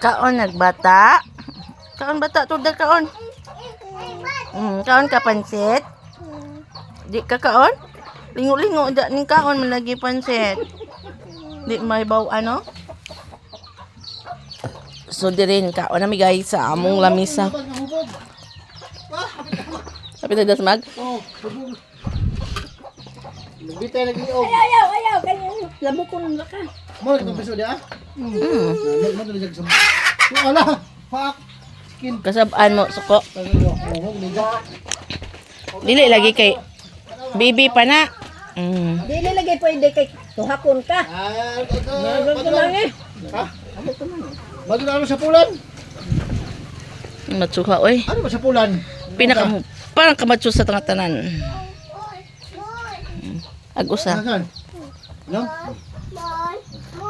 Kaon nagbata. Kaon bata tudal kaon. Kaon ka pansit. Di ka kaon? Lingo-lingo da ning kaon man lagi pansit. Di may baw ano? So dirin kaon nami guys sa among lamisa. Sabi na dasmag? Oh, bitay lagi og. Ayaw. Kaya labo ko ng laka. Mo itong piso dia. Mo dili jag sa. Wala. Fuck. Skin. Kasabaan mo suko. Oh, niga. Dili lagi kay bibi pa na. Dili lagi pwede kay tuhakon ka. Ah, Ito lang eh. Ha? Bago na ano sa pulan? Matsuha oy. Ano ba sa pulan? Pinaka parang kamatsu sa tanga tanan. Agusa. Saan? No?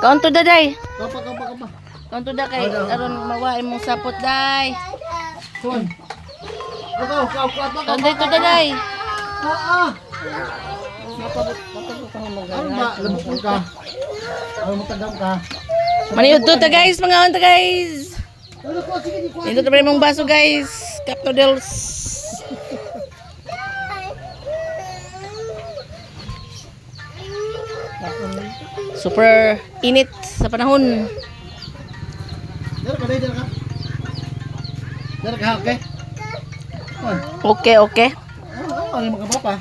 Kaon to daday. Kapa. Kaon to da kay aron mawain mong sapot day. Tuan. Kau. Kaon dito daday. Ano ba? Labok ka. Ano matagam ka? Maniud to ta guys, mga on ta guys. Ano ko sige di ko. Dito ta mong baso guys. Cup noodles. Super init sa panahon. Dara ka. Dara ka, okay? Okay. Ano mga bapa?